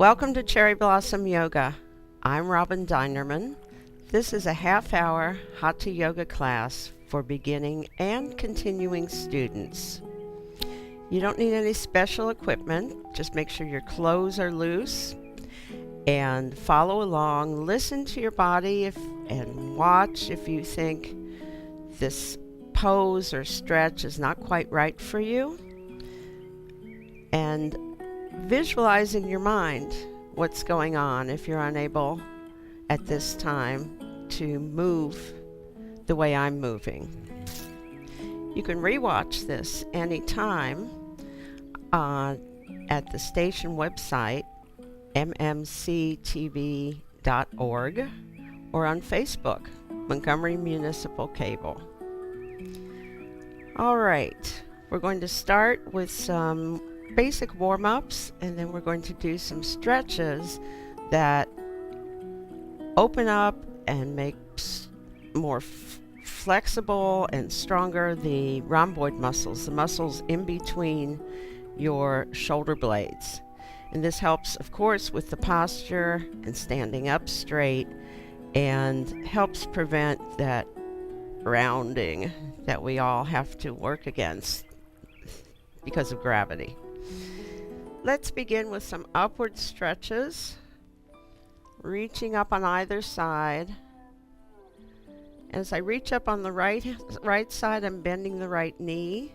Welcome to Cherry Blossom Yoga. I'm Robin Dinerman. This is a half-hour Hatha Yoga class for beginning and continuing students. You don't need any special equipment. Just make sure your clothes are loose and follow along. Listen to your body and watch if you think this pose or stretch is not quite right for you. And visualize in your mind what's going on if you're unable at this time to move the way I'm moving. You can rewatch this anytime at the station website, MMCTV.org, or on Facebook, Montgomery Municipal Cable. All right, we're going to start with some basic warm-ups, and then we're going to do some stretches that open up and make more flexible and stronger the rhomboid muscles, the muscles in between your shoulder blades. And this helps, of course, with the posture and standing up straight, and helps prevent that rounding that we all have to work against because of gravity. Let's begin with some upward stretches, reaching up on either side. As I reach up on the right side, I'm bending the right knee.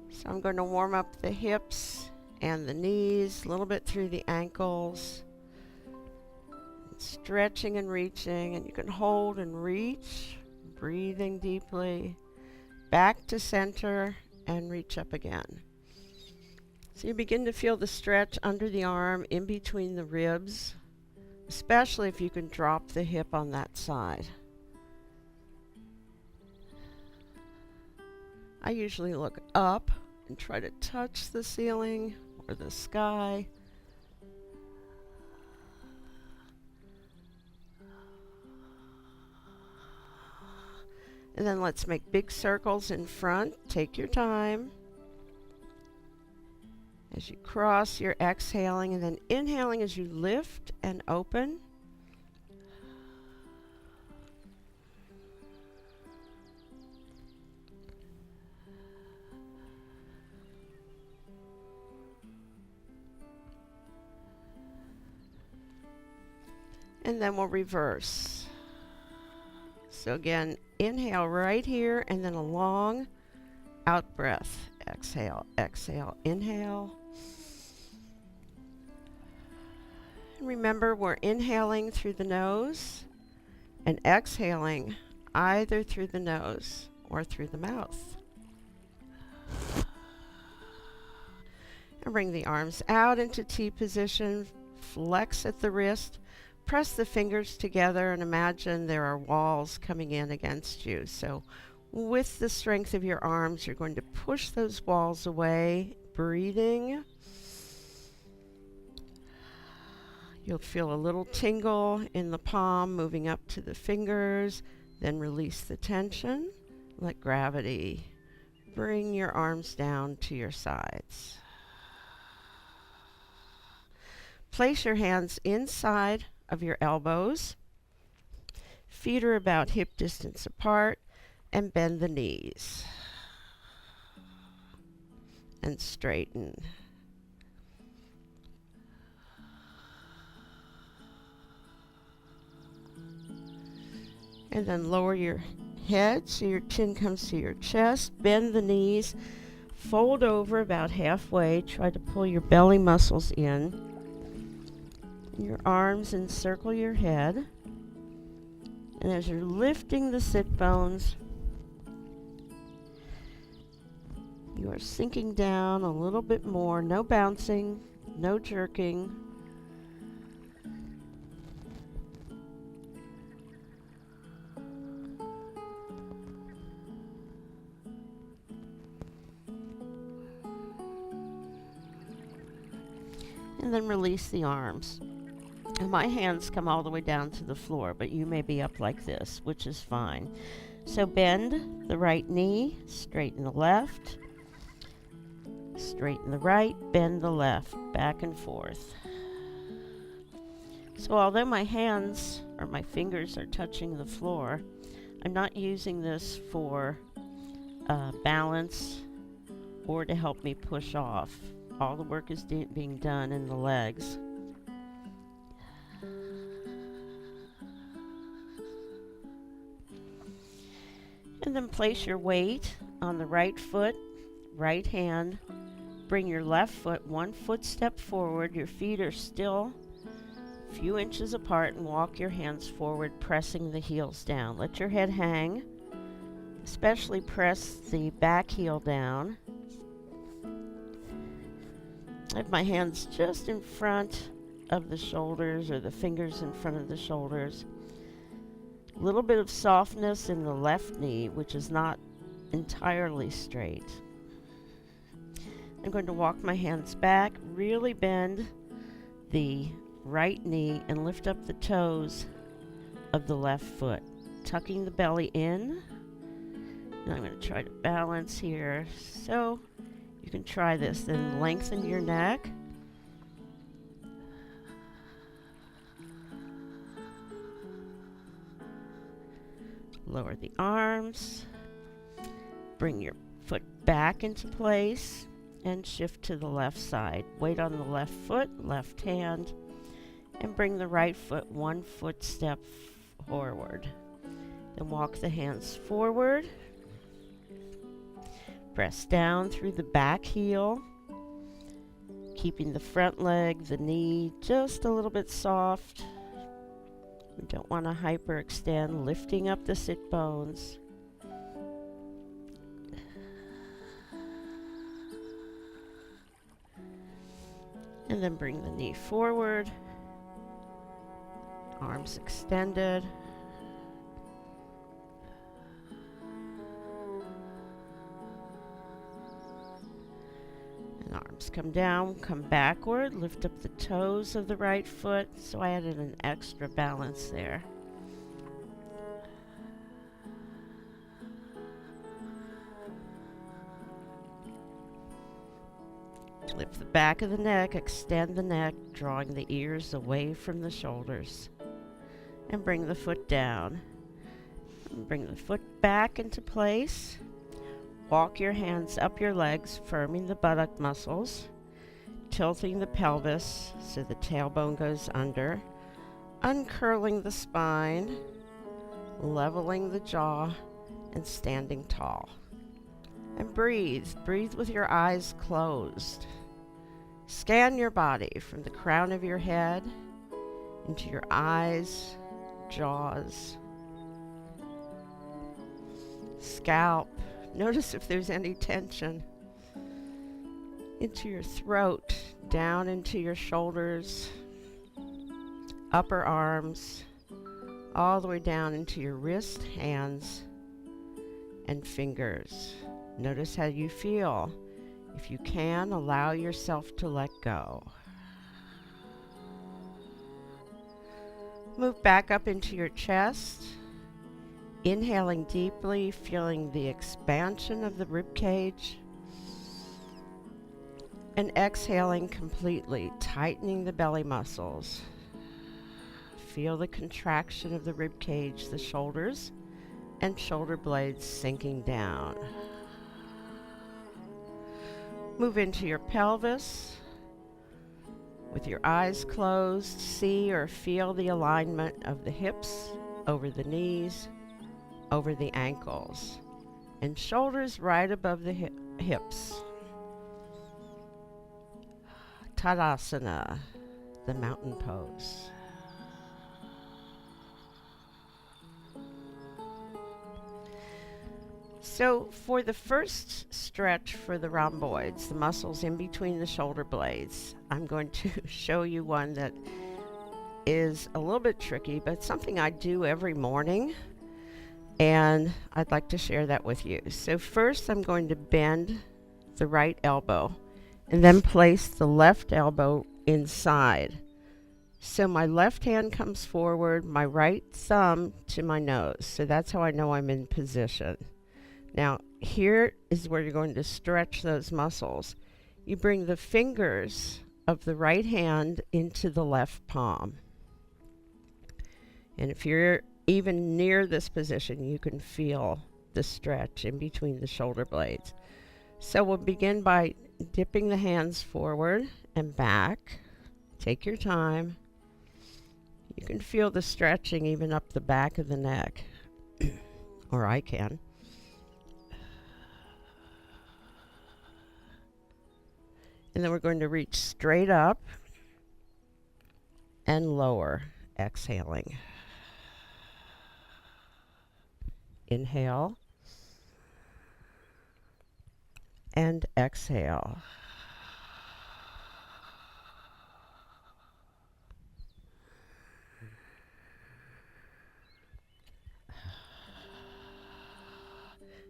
So I'm going to warm up the hips and the knees, a little bit through the ankles. Stretching and reaching, and you can hold and reach, breathing deeply, back to center, and reach up again. So you begin to feel the stretch under the arm, in between the ribs, especially if you can drop the hip on that side. I usually look up and try to touch the ceiling or the sky. And then let's make big circles in front. Take your time. As you cross, you're exhaling, and then inhaling as you lift and open. And then we'll reverse. So again, inhale right here, and then a long out breath. Exhale, exhale, inhale. And remember, we're inhaling through the nose and exhaling either through the nose or through the mouth. And bring the arms out into T position, flex at the wrist. Press the fingers together and imagine there are walls coming in against you. So with the strength of your arms, you're going to push those walls away, breathing. You'll feel a little tingle in the palm moving up to the fingers, then release the tension. Let gravity bring your arms down to your sides. Place your hands inside of your elbows. Feet are about hip distance apart, and bend the knees. And straighten. And then lower your head so your chin comes to your chest. Bend the knees. Fold over about halfway. Try to pull your belly muscles in. Your arms encircle your head. And as you're lifting the sit bones, you are sinking down a little bit more. No bouncing, no jerking. And then release the arms. And my hands come all the way down to the floor, but you may be up like this, which is fine. So bend the right knee, straighten the left, straighten the right, bend the left, back and forth. So although my hands or my fingers are touching the floor, I'm not using this for balance or to help me push off. All the work is being done in the legs. And then place your weight on the right foot, right hand. Bring your left foot 1 footstep forward. Your feet are still a few inches apart, and walk your hands forward, pressing the heels down. Let your head hang. Especially press the back heel down. I have my hands just in front of the shoulders, or the fingers in front of the shoulders. A little bit of softness in the left knee, which is not entirely straight. I'm going to walk my hands back, really bend the right knee and lift up the toes of the left foot, tucking the belly in. And I'm going to try to balance here. So you can try this. Then lengthen your neck. Lower the arms. Bring your foot back into place and shift to the left side. Weight on the left foot, left hand, and bring the right foot 1 footstep forward. Then walk the hands forward. Press down through the back heel, keeping the front leg, the knee just a little bit soft. We don't want to hyperextend, lifting up the sit bones. And then bring the knee forward, arms extended. And arms come down, come backward, lift up the toes of the right foot. So I added an extra balance there. Lift the back of the neck, extend the neck, drawing the ears away from the shoulders. And bring the foot down. And bring the foot back into place. Walk your hands up your legs, firming the buttock muscles, tilting the pelvis so the tailbone goes under, uncurling the spine, leveling the jaw, and standing tall. And breathe. Breathe with your eyes closed. Scan your body from the crown of your head into your eyes, jaws, scalp. Notice if there's any tension. Into your throat, down into your shoulders, upper arms, all the way down into your wrist, hands, and fingers. Notice how you feel. If you can, allow yourself to let go. Move back up into your chest. Inhaling deeply, feeling the expansion of the rib cage. And exhaling completely, tightening the belly muscles. Feel the contraction of the rib cage, the shoulders, and shoulder blades sinking down. Move into your pelvis. With your eyes closed, see or feel the alignment of the hips over the knees, over the ankles, and shoulders right above the hips. Tadasana, the mountain pose. So for the first stretch for the rhomboids, the muscles in between the shoulder blades, I'm going to show you one that is a little bit tricky, but something I do every morning, and I'd like to share that with you. So first I'm going to bend the right elbow and then place the left elbow inside. So my left hand comes forward, my right thumb to my nose. So that's how I know I'm in position. Now, here is where you're going to stretch those muscles. You bring the fingers of the right hand into the left palm. And if you're even near this position, you can feel the stretch in between the shoulder blades. So we'll begin by dipping the hands forward and back. Take your time. You can feel the stretching even up the back of the neck, or I can. And then we're going to reach straight up and lower, exhaling. Inhale and exhale.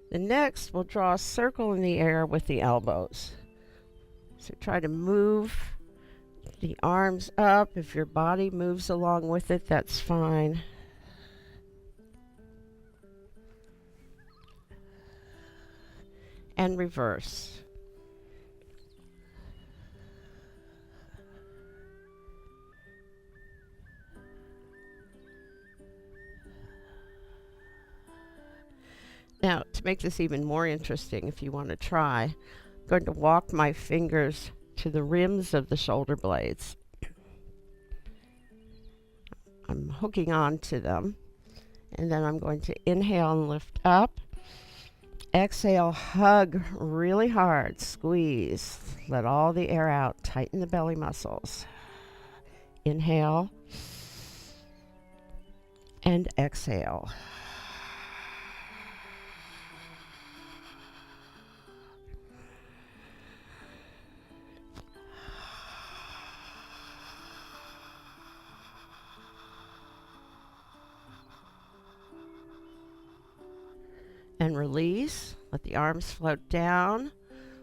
Then next, we'll draw a circle in the air with the elbows. So try to move the arms up. If your body moves along with it, that's fine. And reverse. Now, to make this even more interesting, if you want to try, I'm going to walk my fingers to the rims of the shoulder blades. I'm hooking on to them, and then I'm going to inhale and lift up. Exhale, hug really hard, squeeze, let all the air out, tighten the belly muscles. Inhale and exhale. And release. Let the arms float down.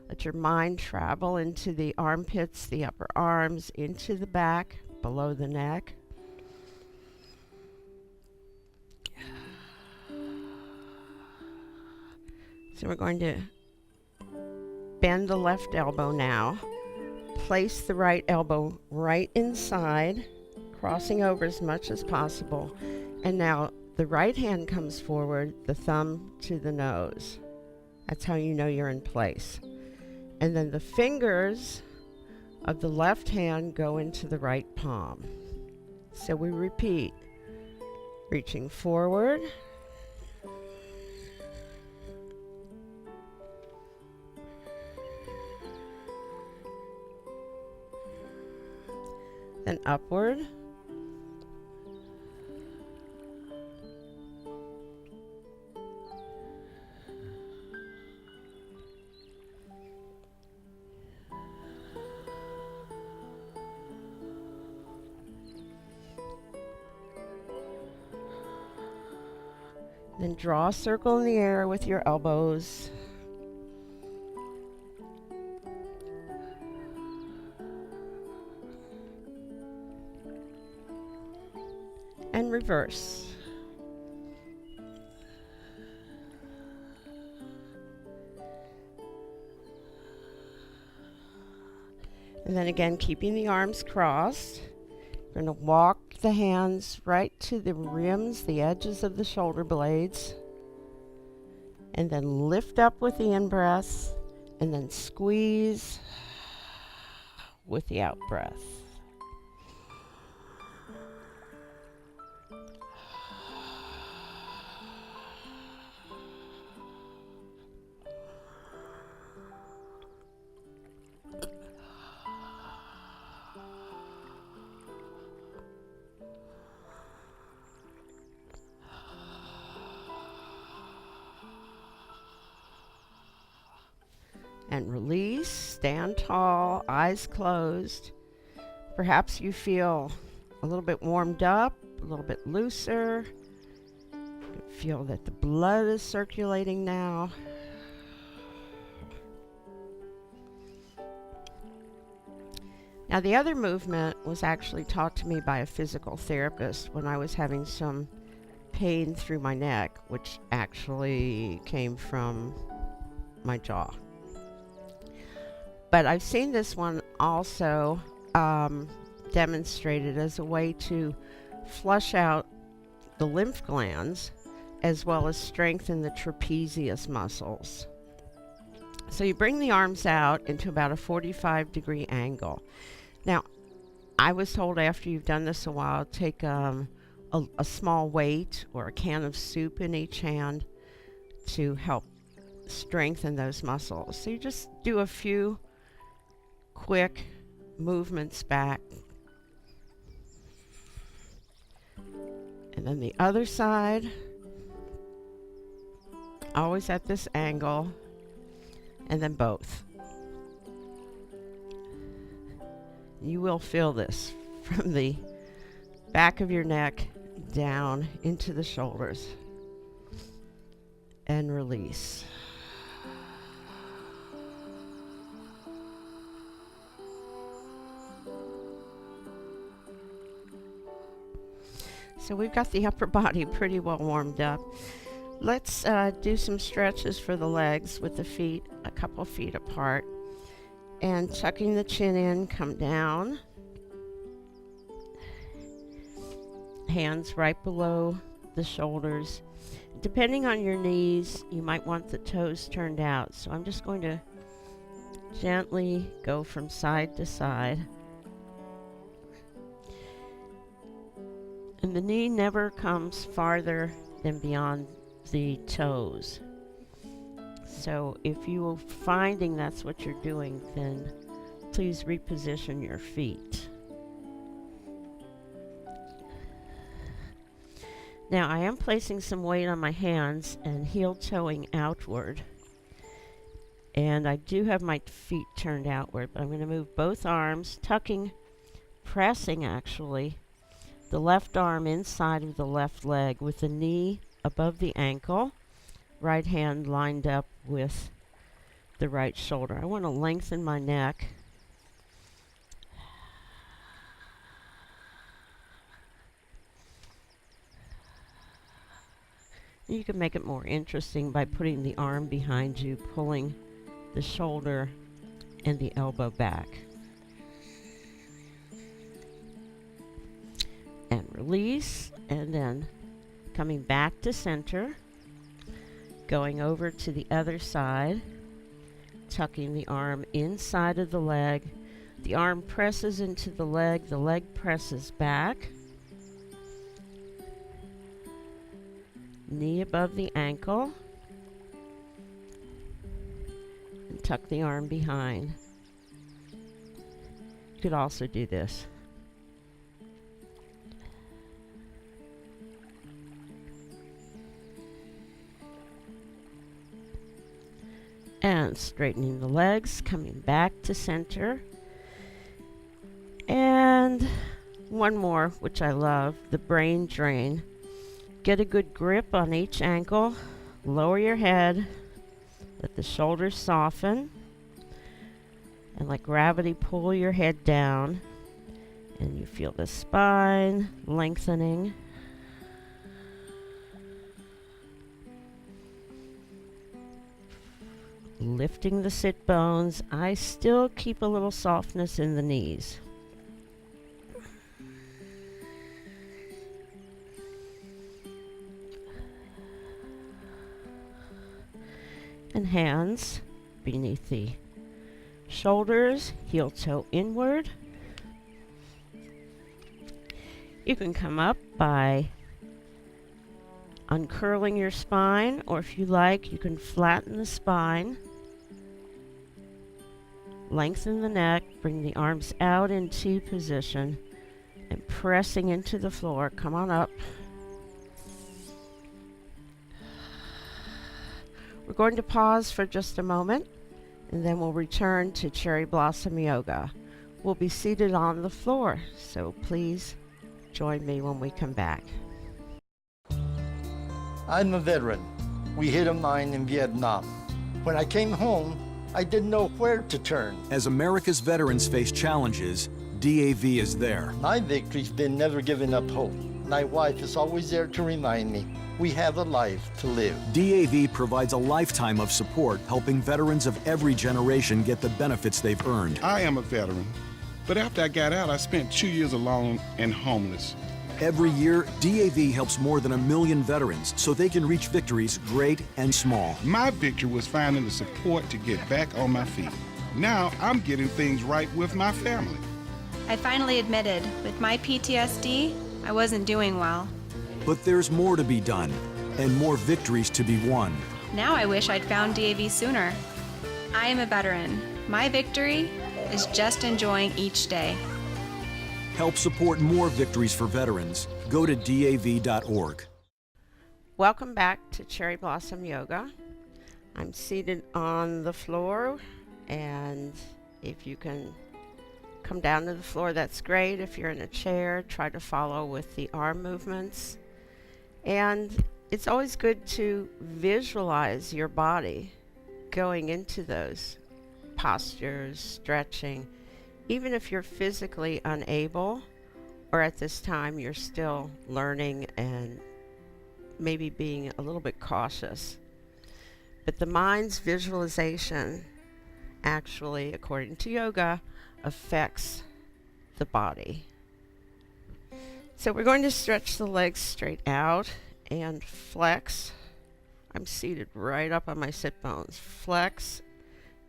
Let your mind travel into the armpits, the upper arms, into the back, below the neck. So we're going to bend the left elbow now. Place the right elbow right inside, crossing over as much as possible. And now the right hand comes forward, the thumb to the nose. That's how you know you're in place. And then the fingers of the left hand go into the right palm. So we repeat, reaching forward, then upward, then draw a circle in the air with your elbows. And reverse. And then again, keeping the arms crossed. We're going to walk the hands right to the rims, the edges of the shoulder blades. And then lift up with the in-breath. And then squeeze with the out-breath. And release, stand tall, eyes closed. Perhaps you feel a little bit warmed up, a little bit looser. You feel that the blood is circulating now. Now the other movement was actually taught to me by a physical therapist when I was having some pain through my neck, which actually came from my jaw. But I've seen this one also demonstrated as a way to flush out the lymph glands, as well as strengthen the trapezius muscles. So you bring the arms out into about a 45-degree angle. Now, I was told after you've done this a while, take a small weight or a can of soup in each hand to help strengthen those muscles. So you just do a few quick movements back. And then the other side, always at this angle, and then both. You will feel this from the back of your neck down into the shoulders. And release. So we've got the upper body pretty well warmed up. Let's do some stretches for the legs with the feet a couple feet apart. And tucking the chin in, come down. Hands right below the shoulders. Depending on your knees, you might want the toes turned out. So I'm just going to gently go from side to side. And the knee never comes farther than beyond the toes. So if you're finding that's what you're doing, then please reposition your feet. Now I am placing some weight on my hands and heel toeing outward. And I do have my feet turned outward, but I'm going to move both arms, tucking, pressing actually, the left arm inside of the left leg with the knee above the ankle, right hand lined up with the right shoulder. I want to lengthen my neck. You can make it more interesting by putting the arm behind you, pulling the shoulder and the elbow back. And release, and then coming back to center, going over to the other side, tucking the arm inside of the leg. The arm presses into the leg presses back. Knee above the ankle. And tuck the arm behind. You could also do this. And straightening the legs, coming back to center. And one more, which I love, the brain drain. Get a good grip on each ankle, lower your head, let the shoulders soften, and let gravity pull your head down, and you feel the spine lengthening. Lifting the sit bones. I still keep a little softness in the knees. And hands beneath the shoulders, heel toe inward. You can come up by uncurling your spine, or if you like, you can flatten the spine. Lengthen the neck, bring the arms out in T position, and pressing into the floor. Come on up. We're going to pause for just a moment, and then we'll return to Cherry Blossom Yoga. We'll be seated on the floor, so please join me when we come back. I'm a veteran. We hit a mine in Vietnam. When I came home, I didn't know where to turn. As America's veterans face challenges, DAV is there. My victory's been never giving up hope. My wife is always there to remind me we have a life to live. DAV provides a lifetime of support, helping veterans of every generation get the benefits they've earned. I am a veteran, but after I got out, I spent 2 years alone and homeless. Every year, DAV helps more than 1 million veterans so they can reach victories great and small. My victory was finding the support to get back on my feet. Now I'm getting things right with my family. I finally admitted, with my PTSD, I wasn't doing well. But there's more to be done and more victories to be won. Now I wish I'd found DAV sooner. I am a veteran. My victory is just enjoying each day. Help support more victories for veterans. Go to DAV.org. Welcome back to Cherry Blossom Yoga. I'm seated on the floor, and if you can come down to the floor, that's great. If you're in a chair, try to follow with the arm movements. And it's always good to visualize your body going into those postures, stretching, even if you're physically unable, or at this time you're still learning and maybe being a little bit cautious. But the mind's visualization actually, according to yoga, affects the body. So we're going to stretch the legs straight out and flex. I'm seated right up on my sit bones. Flex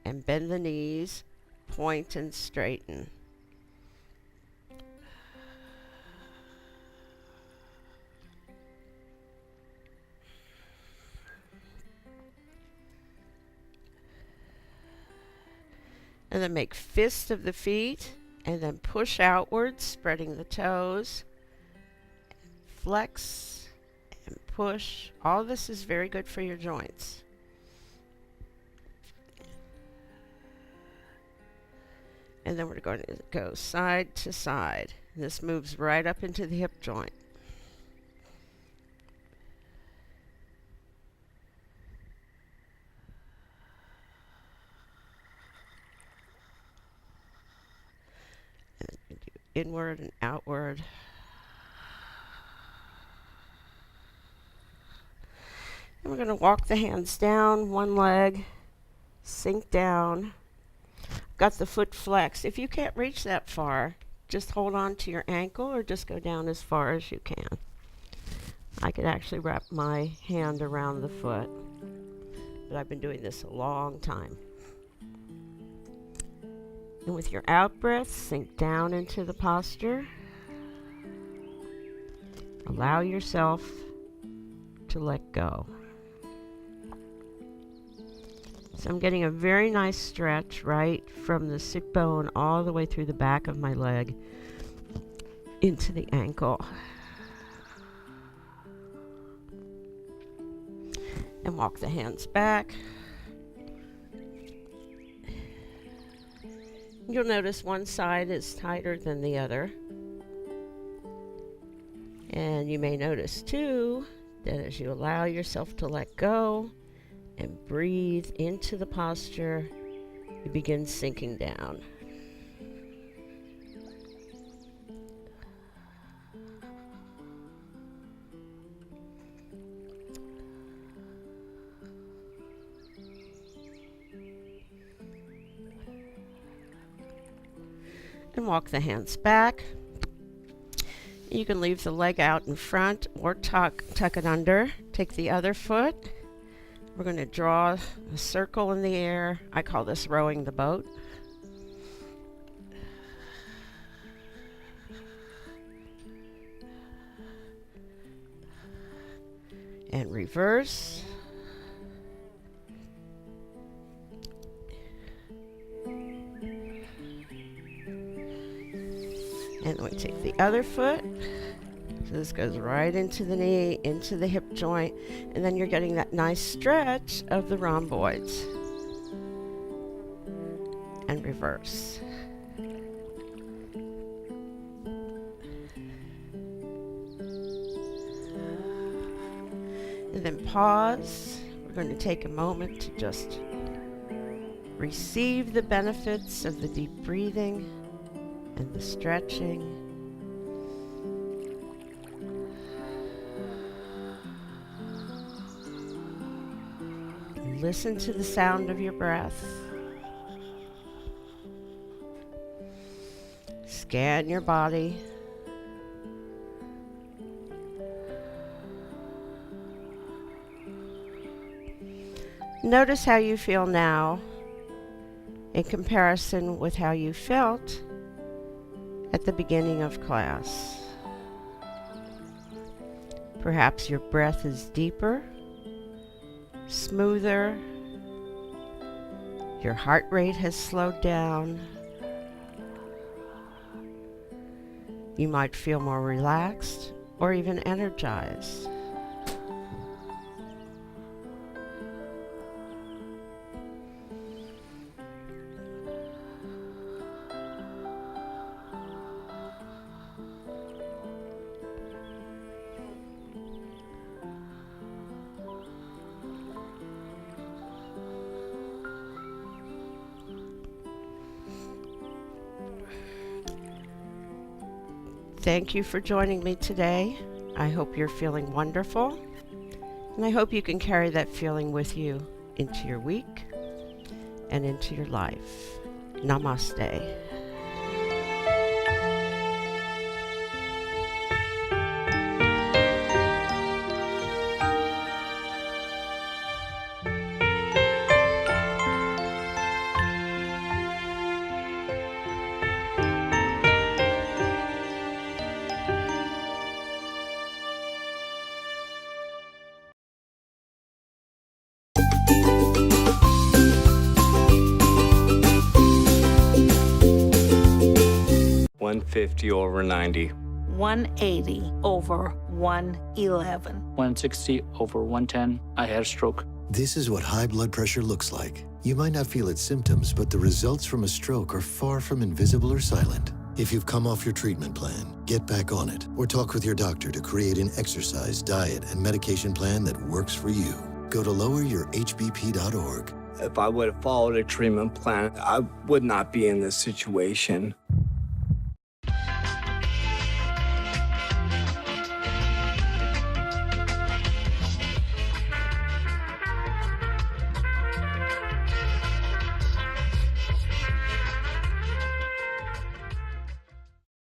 and bend the knees, point and straighten. And then make fists of the feet, and then push outwards, spreading the toes. Flex and push. All this is very good for your joints. And then we're going to go side to side. This moves right up into the hip joint. And do inward and outward. And we're going to walk the hands down, one leg, sink down. Got the foot flexed. If you can't reach that far, just hold on to your ankle or just go down as far as you can. I could actually wrap my hand around the foot, but I've been doing this a long time. And with your out breath, sink down into the posture. Allow yourself to let go. So I'm getting a very nice stretch right from the sit bone all the way through the back of my leg into the ankle. And walk the hands back. You'll notice one side is tighter than the other. And you may notice too that as you allow yourself to let go and breathe into the posture, you begin sinking down. And walk the hands back. You can leave the leg out in front or tuck it under. Take the other foot. We're going to draw a circle in the air. I call this rowing the boat. And reverse. And then we take the other foot. So this goes right into the knee, into the hip joint, and then you're getting that nice stretch of the rhomboids. And reverse. And then pause. We're going to take a moment to just receive the benefits of the deep breathing and the stretching. Listen to the sound of your breath. Scan your body. Notice how you feel now in comparison with how you felt at the beginning of class. Perhaps your breath is deeper, smoother, your heart rate has slowed down. You might feel more relaxed or even energized. Thank you for joining me today. I hope you're feeling wonderful, and I hope you can carry that feeling with you into your week and into your life. Namaste. over 90. 180 over 111. 160 over 110. I had a stroke. This is what high blood pressure looks like. You might not feel its symptoms, but the results from a stroke are far from invisible or silent. If you've come off your treatment plan, get back on it, or talk with your doctor to create an exercise, diet, and medication plan that works for you. Go to loweryourhbp.org. If I would have followed a treatment plan, I would not be in this situation.